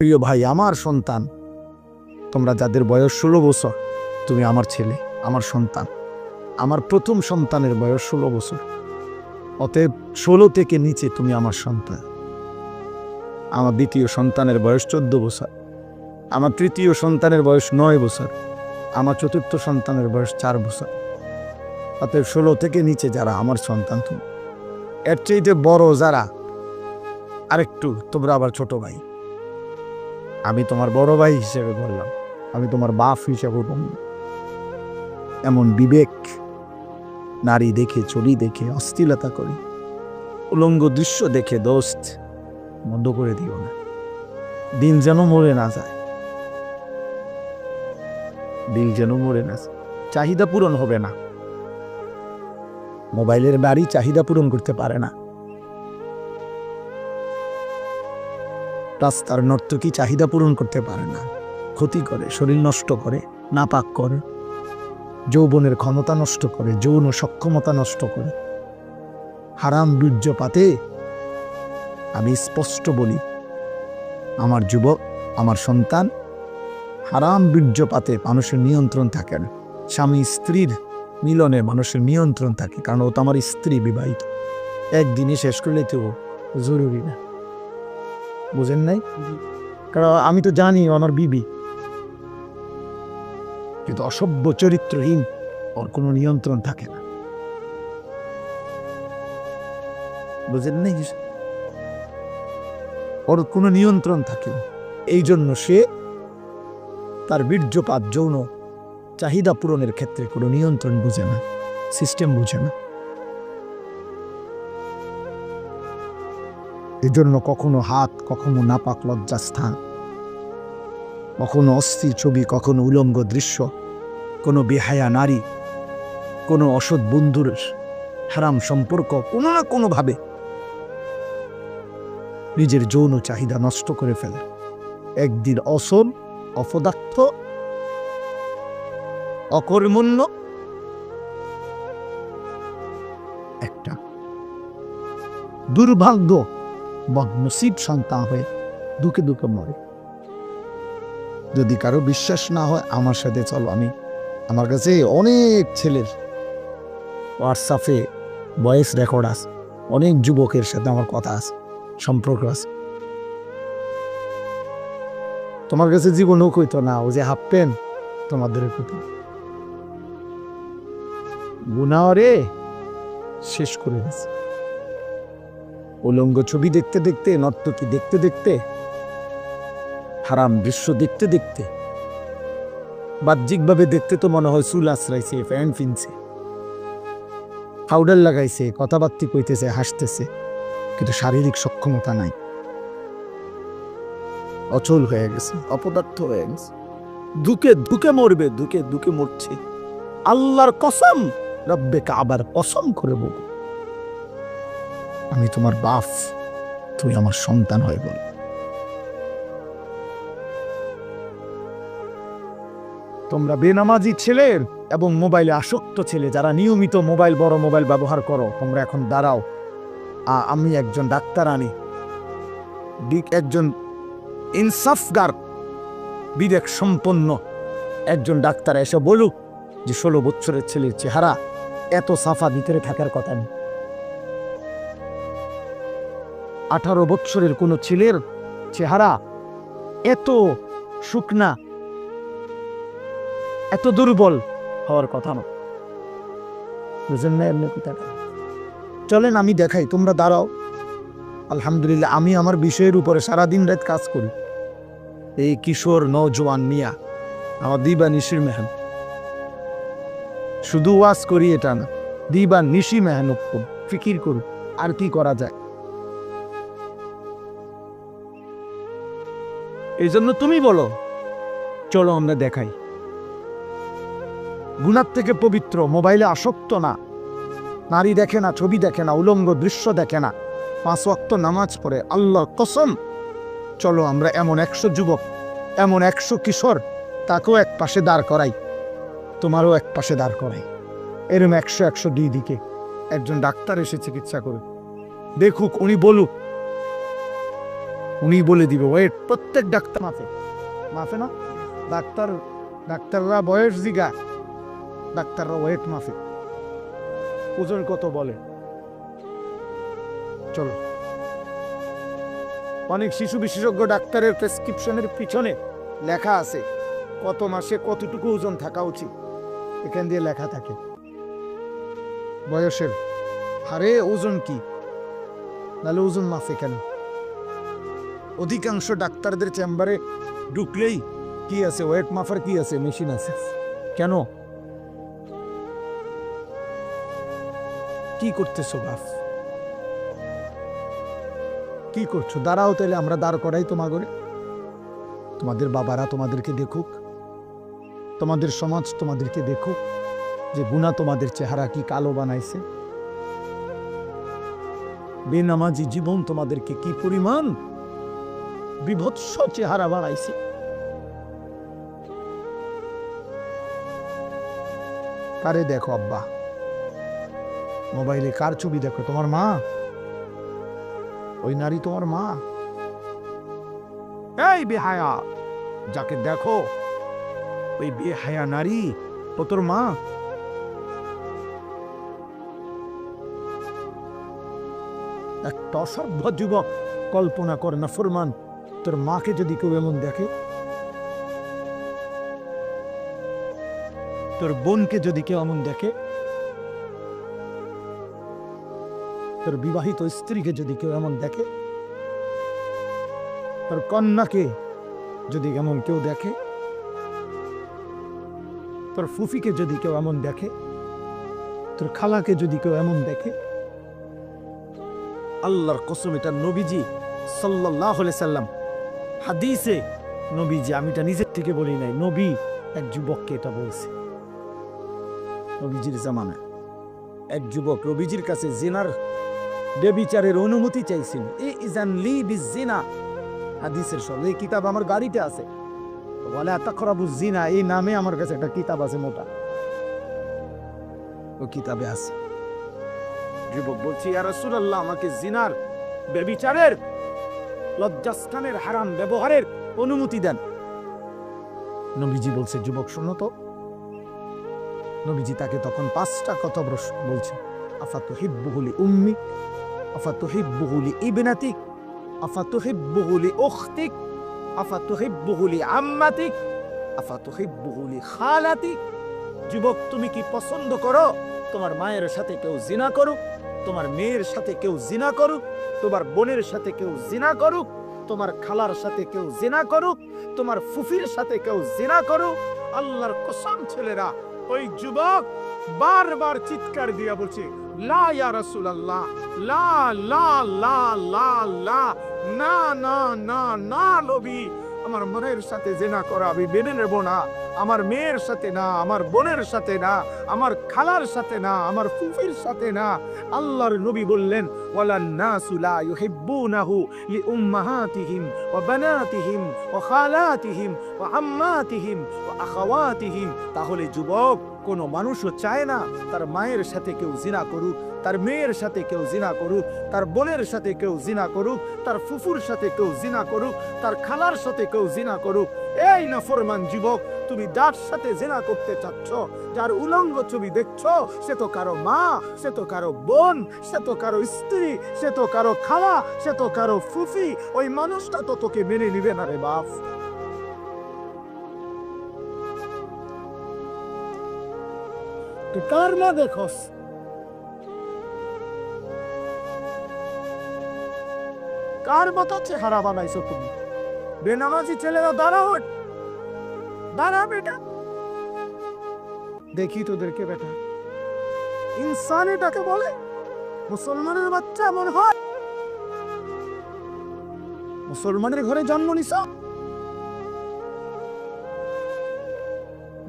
প্রিয় ভাই, আমার সন্তান, তোমরা যাদের বয়স 16 বছর, তুমি আমার ছেলে, আমার সন্তান। আমার প্রথম সন্তানের বয়স 16 বছর, অতএব 16 থেকে নিচে তুমি আমার সন্তান। আমার দ্বিতীয় সন্তানের বয়স 14 বছর, আমার তৃতীয় সন্তানের বয়স 9 বছর, আমার চতুর্থ সন্তানের বয়স 4 বছর। অতএব 16 থেকে নিচে যারা আমার সন্তান, তুমি এর চাইতে বড় যারা আরেকটু, তোমরা আবার ছোট ভাই। আমি তোমার বড় ভাই হিসেবে বললাম, আমি তোমার বাপ হিসেবে বললাম। এমন বিবেক, নারী দেখে, চুরি দেখে অশ্লীলতা করে, উলঙ্গ দৃশ্য দেখে দোস্ত বন্ধ করে দিও না। দিন যেন মরে না যায়, দিল যেন মরে না যায়। চাহিদা পূরণ হবে না। মোবাইলের বাড়ি চাহিদা পূরণ করতে পারে না। রাস্তার নর্তকী চাহিদা পূরণ করতে পারে না। ক্ষতি করে, শরীর নষ্ট করে, নাপাক করে, যৌবনের ক্ষমতা নষ্ট করে, যৌন সক্ষমতা নষ্ট করে। হারাম বীর্যপাতে আমি স্পষ্ট বলি, আমার যুবক, আমার সন্তান, হারাম বীর্যপাতে মানুষের নিয়ন্ত্রণ থাকে না। স্বামী স্ত্রীর মিলনে মানুষের নিয়ন্ত্রণ থাকে, কারণ ও তো আমার স্ত্রী, বিবাহিত। একদিনই শেষ করলে তো জরুরি না, বুঝেন নাই? কারণ আমি তো জানি আমার বিবি, কিন্তু অসভ্য চরিত্রহীন, ওর কোনো নিয়ন্ত্রণ থাকে না, বুঝেন নাই? ওর কোনো নিয়ন্ত্রণ থাকে না। এই জন্য সে তার বীর্যপাত, যৌন চাহিদা পূরণের ক্ষেত্রে কোনো নিয়ন্ত্রণ বুঝে না, সিস্টেম বুঝে না। এই জন্য কখনো হাত, কখনো নাপাক লজ্জাস্থান, কখনো অস্থির ছবি, কখনো উলঙ্গ দৃশ্য, কোনো বেহায়া নারী, কোনো অসৎ বন্ধুর হারাম সম্পর্ক, কোনো না কোনোভাবে নিজের যৌন চাহিদা নষ্ট করে ফেলে। একদিন অসল, অপদার্থ, অকর্মণ্য একটা দুর্ভাগ্য বদনসিব সন্তান হয়ে দুঃখে দুঃখে মরে। যদি কারো বিশ্বাস না হয়, আমার সাথে চলো। আমার কাছে অনেক ছেলের হোয়াটসঅ্যাপে ভয়েস রেকর্ড আছে, অনেক যুবকের সাথে আমার কথা আছে, সম্পর্ক আছে। তোমার কাছে জীবনও কইতো না, ও যে হাফ প্যান্ট তোমাদের কইতো গুনাহরে শেষ করে গেছে। উলঙ্গ ছবি দেখতে দেখতে, নর্তকী দেখতে দেখতে, হারাম দৃশ্য দেখতে দেখতে, বাহ্যিকভাবে দেখতে তো মনে হয় চুল আশ্রাইছে, প্যান্ট ফিনছে, পাউডার লাগাইছে, কথাবার্তা কইতেছে, হাসতেছে, কিন্তু শারীরিক সক্ষমতা নাই, অচল হয়ে গেছে, অপদার্থ হয়ে গেছে। দুঃখে দুঃখে মরবে, দুঃখে দুঃখে মরছে। আল্লাহর কসম, রব্বে কাবার কসম করে বল, আমি তোমার বাপ, তুই আমার সন্তান হয়ে বল। তোমরা বেনামাজি ছেলের এবং মোবাইলে আসক্ত ছেলে যারা নিয়মিত মোবাইল, বড় মোবাইল ব্যবহার করো, তোমরা এখন দাঁড়াও। আমি একজন ডাক্তার আনি, একজন ইনসাফগার, বিবেক সম্পন্ন একজন ডাক্তার এসে বলুক যে 16 বছরের ছেলের চেহারা এত সাফা ভিতরে থাকার কথা নেই। 18 বছরের কোন ছেলের চেহারা এত শুকনা, এত দুর্বল হওয়ার কথা না। বুঝেন না? এমনি কথাটা চলেন আমি দেখাই, তোমরা দাঁড়াও। আলহামদুলিল্লাহ, আমি আমার বিষয়ের উপরে সারাদিন রাত কাজ করি। এই কিশোর নওজোয়ান মিয়া আমার দিবা নিশির মেহনত, শুধু ওয়াজ করি এটা না, দিবা নিশি মেহনত করুন, ফিকির করুন আর কি করা যায়। এই জন্য তুমি বলো, চলো আমরা দেখাই। গুনার থেকে পবিত্র, মোবাইলে আসক্ত না, নারী দেখে না, ছবি দেখে না, উলঙ্গ দৃশ্য দেখে না, 5 ওয়াক্ত নামাজ পড়ে, আল্লাহর কসম। চলো আমরা এমন 100 যুবক, এমন 100 কিশোর, তাকেও এক পাশে দাঁড় করাই, তোমারও এক পাশে দাঁড় করাই। এরম 100 দুই দিকে একজন ডাক্তার এসে চিকিৎসা করুক, দেখুক, উনি বলুক উনি বলে দিবে ওয়েট। প্রত্যেক ডাক্তার মাফে না, ডাক্তাররা বয়স জিগা, ডাক্তাররা ওয়েট মাফে, ওজন কত বলে। চলো, অনেক শিশু বিশেষজ্ঞ ডাক্তারের প্রেসক্রিপশনের পিছনে লেখা আছে কত মাসে কতটুকু ওজন থাকা উচিত, এখান দিয়ে লেখা থাকে বয়সের হারে ওজন কি, নাহলে ওজন মাফে কেন? অধিকাংশ ডাক্তারদের চেম্বারে ঢুকলেই কি আছে, ওয়েট মাফার কি আছে, মেশিন আছে। কেন? কি করতেছো বাপ, কি করছো? দাঁড়াও, তাহলে আমরা দাঁড় করাই তোমাগরে। তোমাদের বাবারা তোমাদেরকে দেখুক, তোমাদের সমাজ তোমাদেরকে দেখুক যে গুনাহ তোমাদের চেহারা কি কালো বানাইছে। বেনামাজি জীবন তোমাদেরকে কি পরিমাণ বিভৎস চেহারা বানাইছে। কারে দেখো আব্বা? মোবাইলে কার ছবি দেখো? তোমার মা? ওই নারী তোমার মা? এই বেহায়া, যাকে দেখো ওই বেহায়া নারী ও তোর মা? একটা অসভ্য যুবক কল্পনা করে না ফরমান, তোর মাকে যদি কেউ এমন দেখে, তোর বোনকে যদি কেউ এমন দেখে, তোর বিবাহিত স্ত্রীকে যদি কেউ এমন দেখে, তোর কন্যাকে যদি এমন কেউ দেখে, তোর ফুফিকে যদি কেউ এমন দেখে, তোর খালাকে যদি কেউ এমন দেখে, আল্লাহর কসম, এটা নবীজি সাল্লাল্লাহু আলাইহি সাল্লাম হাদিসে, নবীজি, আমি এটা নিজের থেকে বলি নাই, নবী এক যুবককে এটা বলছে। নবীজির জামানায় এক যুবক নবীজির কাছে জিনার বেবিচারের অনুমতি চাইছিল। ইজান লি বিজিনা, হাদিসের সব এই কিতাব আমার গাড়িতে আছে, ওয়ালা তাকরাবুজ জিনা, এই নামে আমার কাছে একটা কিতাব আছে মোটা, ও কিতাবে আছে। যুবক বলছি, ইয়া রাসূলুল্লাহ, আমাকে জিনার বেবিচারের লজ্জাস্থানের হারাম ব্যবহারের অনুমতি দেন। নবীজি বলছে, যুবক শোনো তো। নবীজি তাকে তখন 5টা কথা বলছে, আফাতুহিব্বুহু লি উম্মিক, আফাতুহিব্বুহু লি ইবনাতিক, আফাতুহিব্বুহু লি উখতিক, আফাতুহিব্বুহু লি আম্মাতিক, আফাতুহিব্বুহু লি খালাতিক। যুবক, তুমি কি পছন্দ করো তোমার মায়ের সাথে কেউ জিনা করুক, তোমার মেয়ের সাথে কেউ জিনা করুক, তোমার বোনের সাথে কেউ জিনা করুক, তোমার খালার সাথে কেউ জিনা করুক, তোমার ফুফির সাথে কেউ জিনা করুক? আল্লাহর কসম ছেলেরা, ওই যুবক বারবার চিৎকার দিয়া বলছে, লা ইয়া রাসূলুল্লাহ, লা লা লা লা লা, না না না না নবী, আমার মনের সাথে জিনা করা আমি মেনে নেব না। আমার মেয়ের সাথে না, আমার বোনের সাথে না, আমার খালার সাথে না, আমার ফুফির সাথে না। আল্লাহর নবী বললেন, ওয়ালান নাসু লা ইউহিব্বুনাহু লিউম্মাহাতিহিম ওয়া বানাতিহিম ওয়া খালাতিহিম ওয়া আম্মাতিহিম ওয়া আখাওয়াতিহিম। তাহলে যুবক, কোনো মানুষও চায় না তার মায়ের সাথে কেউ জিনা করুক, তার মেয়ের সাথে কেউ জিনা করুক, তার বোনের সাথে কেউ জিনা করুক, তার ফুফুর সাথে কেউ জিনা করুক, তার খালার সাথে কেউ জিনা করুক। এই নাফরমান যুবক, তুমি যার সাথে জিনা করতে চাচ্ছ, যার উলঙ্গ ছবি দেখছো, সে তো কারো মা, সে তো কারো বোন, সে তো কারো স্ত্রী, সে তো কারো খালা, সে তো কারো ফুফি। ওই মানুষটা তো তোকে মেনে নিবে না রে বাপ। তুই কার মা দেখোস? কার মতো চেহারা বানাইছো তুমি? বেনামাজি ছেলেরা দাঁড়াও, দাঁড়া বেটা, দেখি তোদেরকে বেটা। ইনসান এটাকে বলে? মুসলমানের বাচ্চা এমন হয়? মুসলমানের ঘরে জন্ম নিছ?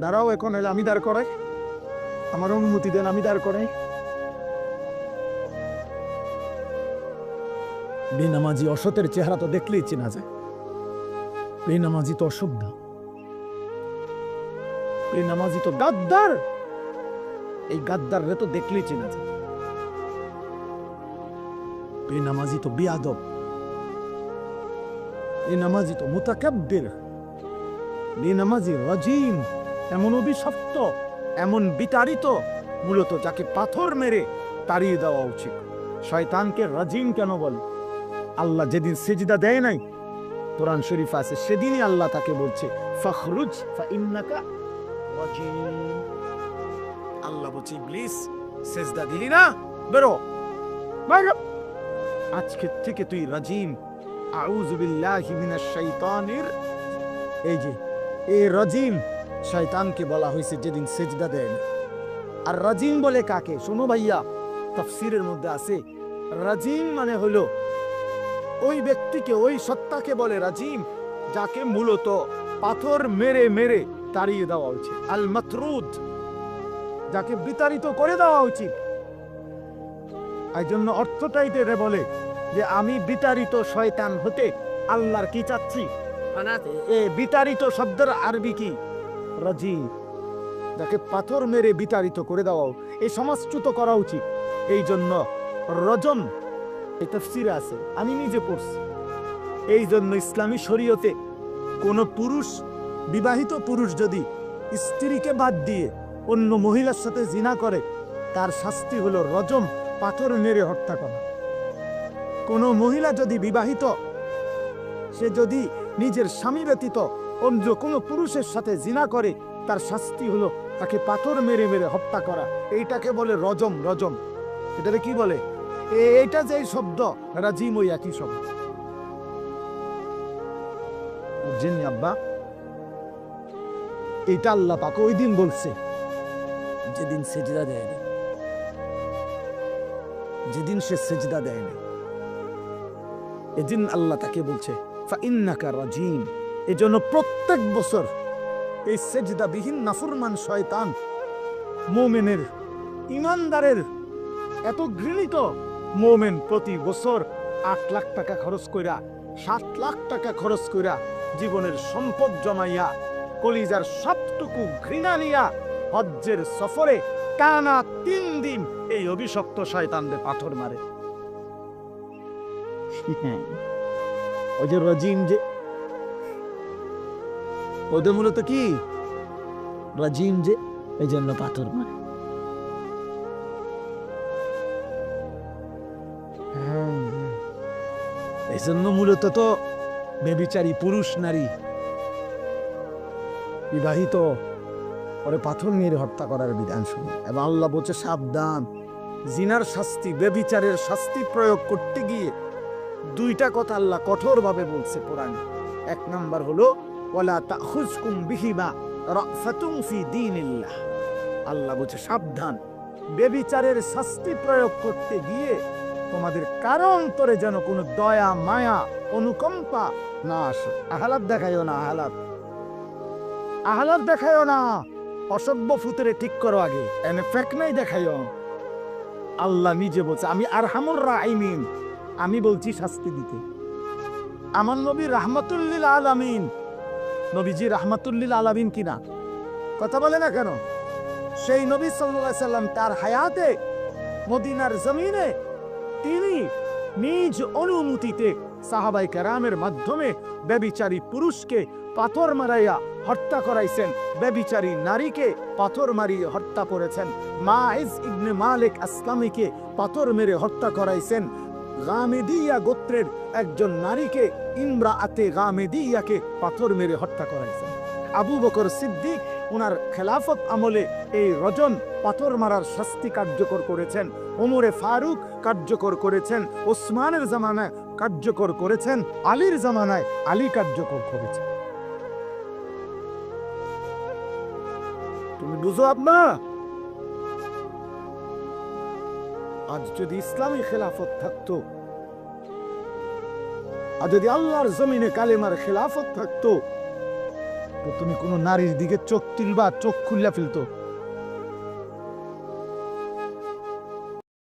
দাঁড়াও, এখন আমি দাঁড় করাই, আমার অনুমতি দেন, আমি দাঁড় করাই। বেনামাজি অসতের চেহারা তো দেখলেই চেনা যায়। বেনামাজি তো অসভ্য, বেনামাজি তো গাদ্দার, এই গাদ্দার রে তো দেখলেই চেনা যায়। বেনামাজি তো বেয়াদব, বেনামাজি তো মুতাকাব্বির, বেনামাজি রাজিম, এমন অভিশপ্ত, এমন বিতাড়িত, মূলত যাকে পাথর মেরে তাড়িয়ে দেওয়া উচিত। শয়তানকে রাজিম কেন বলে? আল্লাহ যেদিন সেজদা দেয় নাই, কোরআন শরীফ আছে, সেদিনই আল্লাহ তাকে বলছে ফখরুজ ফাইন্নাকা রাজিম। আল্লাহ বলছে ইবলিস সেজদা দিলি না, বেরো বাইরে, আজকে থেকে তুই রাজিম। আউযু বিল্লাহি মিনাশ শাইতানির, এই যে এই রাজিম শয়তানকে বলা হয়েছে যেদিন সেজদা দেয় না। আর রাজিম বলে কাকে? শোনো ভাইয়া, তাফসীরের মধ্যে আছে রাজিম মানে হলো ওই ব্যক্তিকে, ওই সত্তাকে বলে রাজিম যাকে মূলত পাথর মেরে মেরে তাড়িয়ে দেওয়া উচিত। আল মাতরুদ, যাকে বিতাড়িত করে দেওয়া উচিত। এই জন্য অর্থটাই তে বলে যে আমি বিতাড়িত শয়তান হতে আল্লাহর কি চাচ্ছি? এ বিতাড়িত শব্দের আরবি কি? রাজিম, যাকে পাথর মেরে বিতাড়িত করে দেওয়া, এই সমাজচ্যুত করা উচিত। এই জন্য রজম এই তাফসীরে আছে, আমি নিজে পড়ছি। এই জন্য ইসলামী শরীয়তে কোন পুরুষ, বিবাহিত পুরুষ যদি স্ত্রীকে বাদ দিয়ে অন্য মহিলার সাথে জিনা করে, তার শাস্তি হলো রজম, পাথর মেরে হত্যা করা। কোন মহিলা যদি বিবাহিত, সে যদি নিজের স্বামী ব্যতীত অন্য কোনো পুরুষের সাথে জিনা করে, তার শাস্তি হলো তাকে পাথর মেরে মেরে হত্যা করা। এইটাকে বলে রজম। রজম এটাকে কি বলে? এইটা যে শব্দ রাজিম, ওই একই শব্দ। বুঝছেন আব্বা? এটা আল্লাহ পাক ওই দিন বলছে যেদিন সেজদা দেয় না, যেদিন সে সেজদা দেয় না, এদিন আল্লাহ তাকে বলছে ফাইন্নাকা রাজিম। এজন্য প্রত্যেক বছর এই সেজদাবিহীন নাফরমান শয়তান মুমিনের, ইমানদারের, এত ঘৃণিত মুমিন প্রতি বছর 8 লাখ টাকা খরচ কইরা, 7 লাখ টাকা খরচ কইরা, জীবনের সম্পদ জমাইয়া, কলিজার সবটুকু ঘৃণা নিয়া হজ্জের সফরে টানা 3 দিন এই অভিশপ্ত শয়তানদের পাথর মারে। ওই যে রাজিম, যে ওদের মূলত কি রাজিম, যে এই জন্য পাথর মারে। এই জন্য মূলত তো বেবিচারী পুরুষ নারী বিবাহিত পরে পাথর মেরে হত্যা করার বিধান শুনি। এবং আল্লাহ বলছে সাবধান, জিনার শাস্তি, বেবিচারের শাস্তি প্রয়োগ করতে গিয়ে 2টা কথা আল্লাহ কঠোরভাবে বলছে কোরআনে। 1 নাম্বার হলো ওয়ালা তাখুজকুম বিহিমা রাফাতুন ফি দীনিল্লাহ। আল্লাহ বলছে সাবধান, বেবিচারের শাস্তি প্রয়োগ করতে গিয়ে তোমাদের কারো অন্তরে যেন কোনো দয়া, মায়া, অনুকম্পা না আসে। আহালাত দেখাইও না, আহালাত দেখাইও না, অসভ্য ফুতরে ঠিক করো আগে, এনে ফেক নাই দেখাইও। আল্লাহ নিজে বলছে আমি আরহামুর রাহিমিন, আমি বলছি শাস্তি দিতে। আমার নবী রাহমাতুল আলামিন, নবীজি রাহমাতুল আলামিন কিনা? কথা বলে না কেন? সেই নবী সাল্লাল্লাহু আলাইহি সাল্লাম তার হায়াতে মদিনার জমিনে তিনি নিজ অনুমতিতে সাহাবায়ে কেরামের মাধ্যমে ব্যভিচারী পুরুষকে পাথর মারাইয়া হত্যা করাইছেন, ব্যভিচারী নারীকে পাথর মারিয়ে হত্যা করেছেন, মাইজ ইবনে মালিক আসলামীকে পাথর মেরে হত্যা করাইছেন, গামেদিয়া গোত্রের একজন নারীকে, ইমরাআতে গামেদিয়াকে পাথর মেরে হত্যা করাইছেন। আবু বকর সিদ্দিক ওনার খেলাফত আমলে এই রজম, পাথর মারার শাস্তি কার্যকর করেছেন। ওমরে ফারুক কার্যকর করেছেন, ওসমানের জামানায় কার্যকর করেছেন, আলীর জামানায় আলী কার্যকর করেছেন। তুমি বুঝো আব্বা? আজ যদি ইসলামী খেলাফত থাকতো, আর যদি আল্লাহর জমিনে কালেমার খেলাফত থাকতো, তো তুমি কোনো নারীর দিকে চোখ তুলবা, চোখ খুললা ফেলতো।